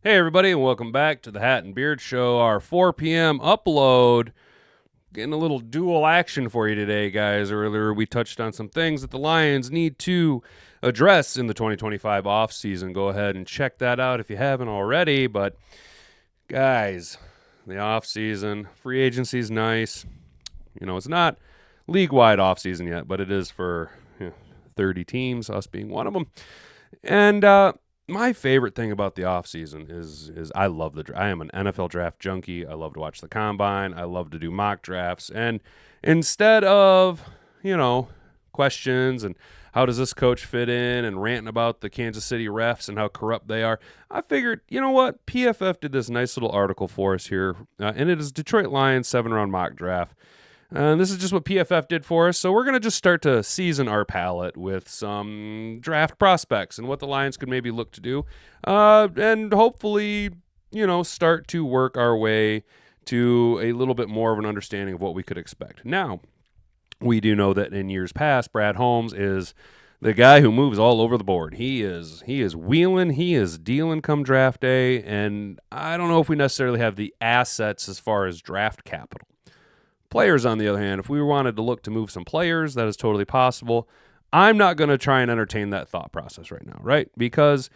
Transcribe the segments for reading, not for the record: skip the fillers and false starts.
Hey, everybody, and welcome back to the Hat and Beard Show, our 4 p.m. upload. Getting a little dual action for you today, guys. Earlier, we touched on some things that the Lions need to address in the 2025 offseason. Go ahead and check that out if you haven't already. But, guys, the offseason, free agency is nice. You know, it's not league-wide offseason yet, but it is for 30 teams, us being one of them. And, my favorite thing about the offseason is I love I am an NFL draft junkie. I love to watch the combine. I love to do mock drafts. And instead of, questions and how does this coach fit in and ranting about the Kansas City refs and how corrupt they are, I figured, you know what? PFF did this nice little article for us here, and it is Detroit Lions 7-round mock draft. And this is just what PFF did for us. So we're going to just start to season our palette with some draft prospects and what the Lions could maybe look to do. And hopefully, start to work our way to a little bit more of an understanding of what we could expect. Now, we do know that in years past, Brad Holmes is the guy who moves all over the board. He is wheeling, he is dealing come draft day, and I don't know if we necessarily have the assets as far as draft capital. Players, on the other hand, if we wanted to look to move some players, that is totally possible. I'm not going to try and entertain that thought process right now, right? Because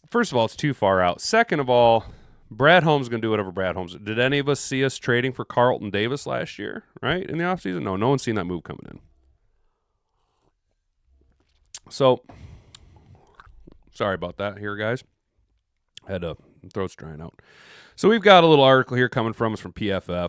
first of all, it's too far out. Second of all, Brad Holmes is going to do whatever Brad Holmes did. Did any of us see us trading for Carlton Davis last year, right, in the offseason? No one's seen that move coming in. So, sorry about that here, guys. Had a throat's drying out. So we've got a little article here coming from us from PFF.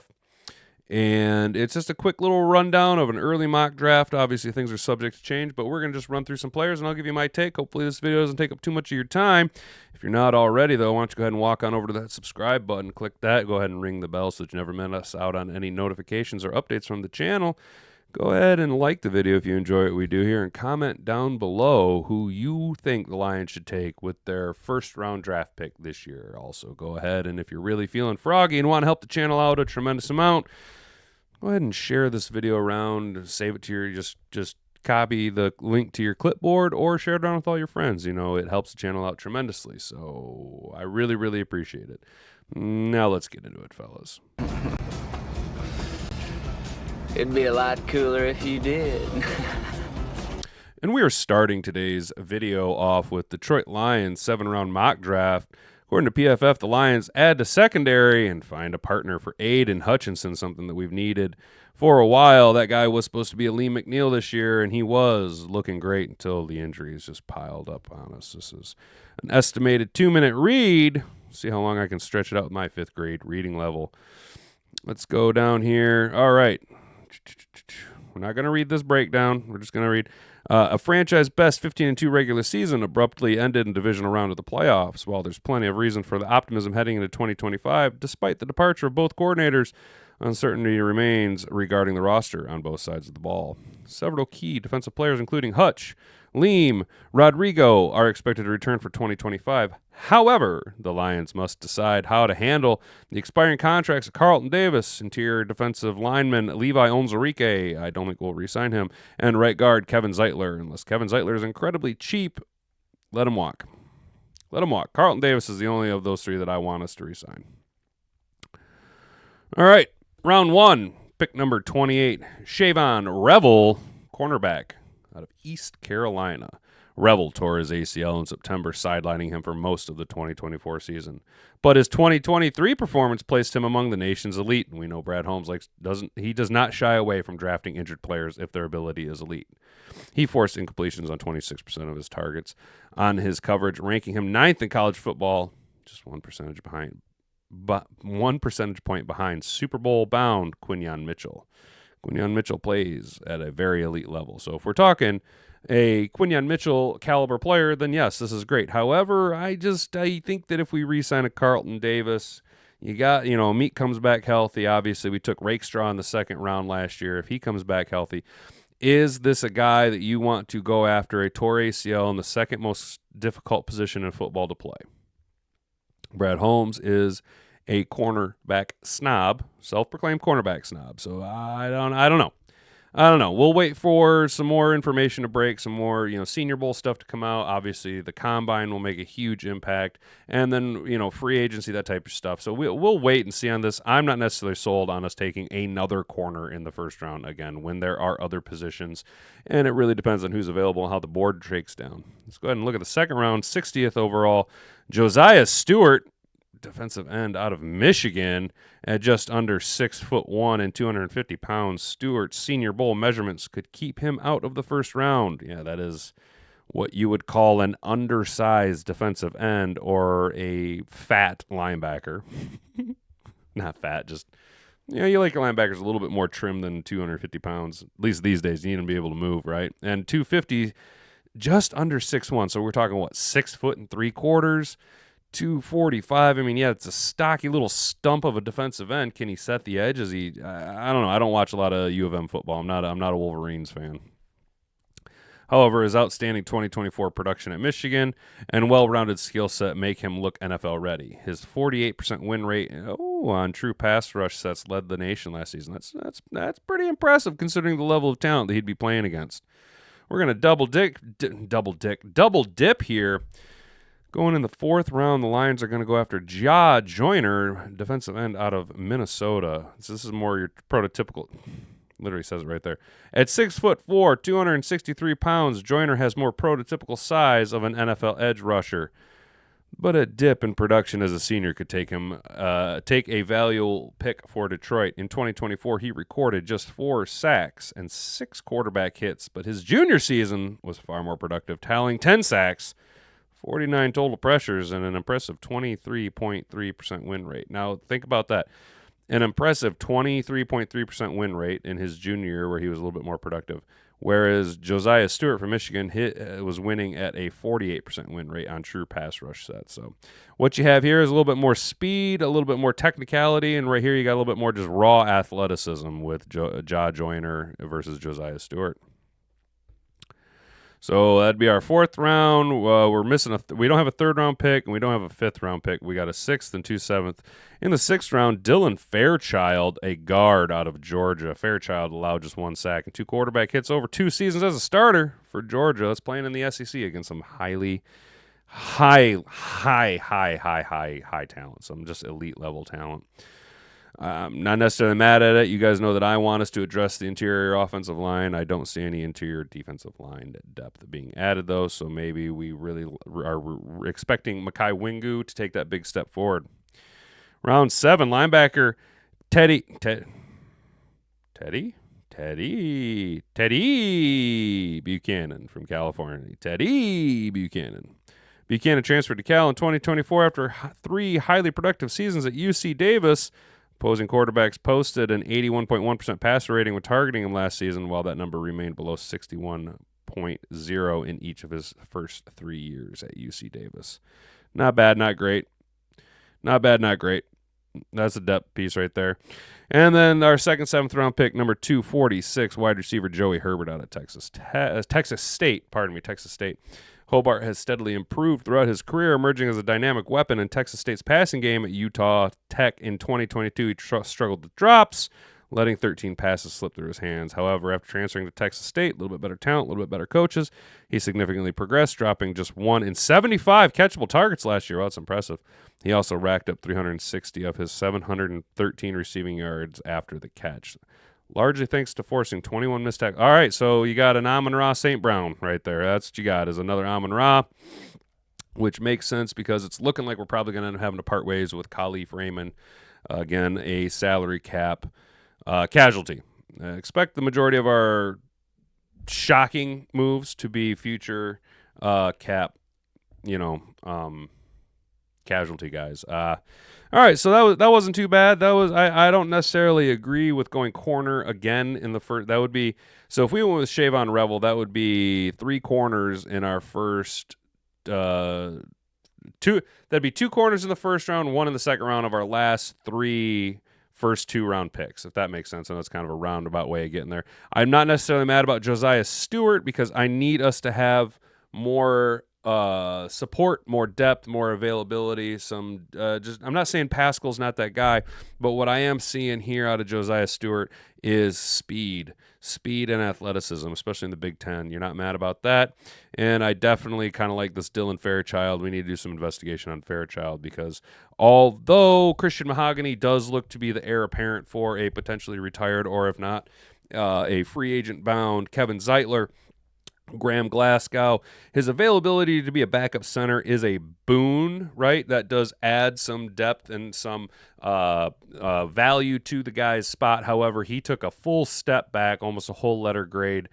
And it's just a quick little rundown of an early mock draft. Obviously, things are subject to change, but we're going to just run through some players, and I'll give you my take. Hopefully, this video doesn't take up too much of your time. If you're not already, though, why don't you go ahead and walk on over to that subscribe button, click that, go ahead and ring the bell so that you never miss out on any notifications or updates from the channel. Go ahead and like the video if you enjoy what we do here, and comment down below who you think the Lions should take with their first-round draft pick this year. Also, go ahead, and if you're really feeling froggy and want to help the channel out a tremendous amount, go ahead and share this video around, save it to your, just copy the link to your clipboard or share it around with all your friends. It helps the channel out tremendously. So I really, really appreciate it. Now let's get into it, fellas. It'd be a lot cooler if you did. And we are starting today's video off with Detroit Lions 7-round mock draft. According to PFF, the Lions add to secondary and find a partner for Aiden Hutchinson, something that we've needed for a while. That guy was supposed to be a Lee McNeil this year, and he was looking great until the injuries just piled up on us. This is an estimated 2-minute read. See how long I can stretch it out with my 5th grade reading level. Let's go down here. All right. We're not going to read this breakdown. We're just going to read a franchise best 15-2 regular season abruptly ended in divisional round of the playoffs. While there's plenty of reason for the optimism heading into 2025, despite the departure of both coordinators, uncertainty remains regarding the roster on both sides of the ball. Several key defensive players, including Hutch, Leem, Rodrigo, are expected to return for 2025. However, the Lions must decide how to handle the expiring contracts of Carlton Davis, interior defensive lineman Levi Onwuzurike, I don't think we'll re-sign him, and right guard Kevin Zeitler. Unless Kevin Zeitler is incredibly cheap, let him walk. Let him walk. Carlton Davis is the only of those 3 that I want us to re-sign. All right, round 1, pick number 28, Shavon Revel, cornerback out of East Carolina. Revel tore his ACL in September, sidelining him for most of the 2024 season. But his 2023 performance placed him among the nation's elite, and we know Brad Holmes does not shy away from drafting injured players if their ability is elite. He forced incompletions on 26% of his targets on his coverage, ranking him 9th in college football, just 1 percentage point behind Super Bowl bound Quinyon Mitchell. Quinyon Mitchell plays at a very elite level. So if we're talking a Quinyon Mitchell caliber player, then yes, this is great. However, I think that if we re-sign a Carlton Davis, Meek comes back healthy. Obviously, we took Rakestraw in the 2nd round last year. If he comes back healthy, is this a guy that you want to go after a tore ACL in the 2nd most difficult position in football to play? Brad Holmes is a cornerback snob, self-proclaimed cornerback snob. So I don't know. I don't know. We'll wait for some more information to break, some more, Senior Bowl stuff to come out. Obviously, the combine will make a huge impact, and then, free agency, that type of stuff. So we'll wait and see on this. I'm not necessarily sold on us taking another corner in the first round again when there are other positions, and it really depends on who's available and how the board shakes down. Let's go ahead and look at the second round, 60th overall. Josaiah Stewart, defensive end out of Michigan, at just under 6'1" and 250 pounds. Stewart's Senior Bowl measurements could keep him out of the first round. Yeah, that is what you would call an undersized defensive end or a fat linebacker. Not fat, just, you like your linebackers a little bit more trim than 250 pounds. At least these days, you need them to be able to move, right? And 250, just under 6'1". So we're talking, 6 foot and 3/4. 245. I mean, yeah, it's a stocky little stump of a defensive end. Can he set the edge? Is he? I don't know. I don't watch a lot of U of M football. I'm not a Wolverines fan. However, his outstanding 2024 production at Michigan and well-rounded skill set make him look NFL ready. His 48% win rate on true pass rush sets led the nation last season. That's pretty impressive considering the level of talent that he'd be playing against. We're gonna double dip here. Going in the fourth round, the Lions are going to go after Ja Joyner, defensive end out of Minnesota. So this is more your prototypical. Literally says it right there. At 6'4", 263 pounds, Joyner has more prototypical size of an NFL edge rusher. But a dip in production as a senior could take a valuable pick for Detroit. In 2024, he recorded just 4 sacks and 6 quarterback hits. But his junior season was far more productive, tallying 10 sacks, 49 total pressures, and an impressive 23.3% win rate. Now, think about that. An impressive 23.3% win rate in his junior year where he was a little bit more productive, whereas Josaiah Stewart from Michigan was winning at a 48% win rate on true pass rush sets. So what you have here is a little bit more speed, a little bit more technicality, and right here you got a little bit more just raw athleticism with Ja Joyner versus Josaiah Stewart. So that'd be our fourth round. We're missing we don't have a third round pick, and we don't have a fifth round pick. We got a 6th and 2 7th. In the 6th round, Dylan Fairchild, a guard out of Georgia. Fairchild allowed just 1 sack and 2 quarterback hits over 2 seasons as a starter for Georgia. That's playing in the SEC against some high talent. Some just elite level talent. Not necessarily mad at it. You guys know that I want us to address the interior offensive line. I don't see any interior defensive line depth being added, though, so maybe we really are expecting Mekhi Wingu to take that big step forward. Round 7, linebacker Teddy Buchanan from California. Teddy Buchanan. Buchanan transferred to Cal in 2024 after 3 highly productive seasons at UC Davis. Opposing quarterbacks posted an 81.1% passer rating when targeting him last season, while that number remained below 61.0 in each of his first 3 years at UC Davis. Not bad, not great. Not bad, not great. That's a depth piece right there. And then our 2nd, 7th round pick, number 246, wide receiver Joey Herbert out of Texas State. Hobart has steadily improved throughout his career, emerging as a dynamic weapon in Texas State's passing game. At Utah Tech in 2022, he struggled with drops, letting 13 passes slip through his hands. However, after transferring to Texas State, a little bit better talent, a little bit better coaches, he significantly progressed, dropping just 1 in 75 catchable targets last year. Well, that's impressive. He also racked up 360 of his 713 receiving yards after the catch, largely thanks to forcing 21 missed tackles. All right, so you got an Amon-Ra St. Brown right there. That's what you got, is another Amon-Ra, which makes sense because it's looking like we're probably going to end up having to part ways with Khalif Raymond. Again, a salary cap casualty. Expect the majority of our shocking moves to be future cap, casualty guys. All right, so that wasn't too bad. That was I don't necessarily agree with going corner again in the first. That would be, so if we went with Shavon Revel, that would be 3 corners in our first 2. That'd be 2 corners in the first round, 1 in the second round of our last 3 first 2 round picks, if that makes sense. And that's kind of a roundabout way of getting there. I'm not necessarily mad about Josaiah Stewart because I need us to have more support, more depth, more availability. I'm not saying Pascal's not that guy, but what I am seeing here out of Josaiah Stewart is speed and athleticism, especially in the Big Ten. You're not mad about that. And I definitely kind of like this Dylan Fairchild. We need to do some investigation on Fairchild because although Christian Mahogany does look to be the heir apparent for a potentially retired, or if not, a free agent bound Kevin Zeitler, Graham Glasgow, his availability to be a backup center is a boon, right? That does add some depth and some value to the guy's spot. However, he took a full step back, almost a whole letter grade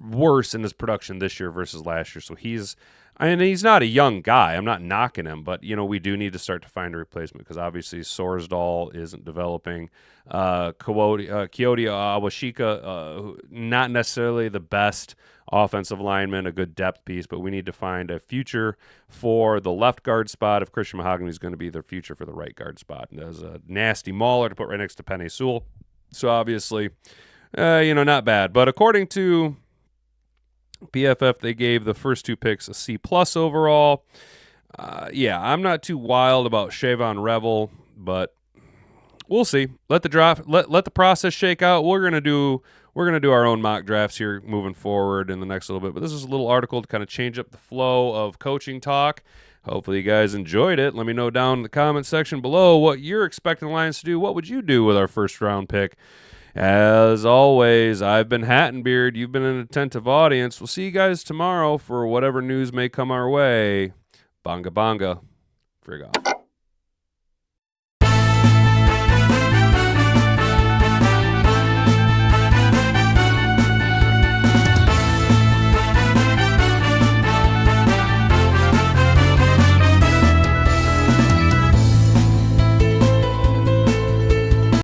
worse in his production this year versus last year. So he's not a young guy. I'm not knocking him, but we do need to start to find a replacement because obviously Sorsdahl isn't developing. Kyoto Awashika, not necessarily the best offensive lineman, a good depth piece, but we need to find a future for the left guard spot if Christian Mahogany is going to be their future for the right guard spot. And there's a nasty mauler to put right next to Penei Sewell. So obviously, not bad. But according to PFF, they gave the first 2 picks a C+ overall. I'm not too wild about Shavon Revel, but we'll see. Let the process shake out. We're gonna do our own mock drafts here moving forward in the next little bit. But this is a little article to kind of change up the flow of coaching talk. Hopefully you guys enjoyed it. Let me know down in the comment section below what you're expecting the Lions to do. What would you do with our first round pick? As always, I've been Hattenbeard. You've been an attentive audience. We'll see you guys tomorrow for whatever news may come our way. Bonga bonga. Frig off.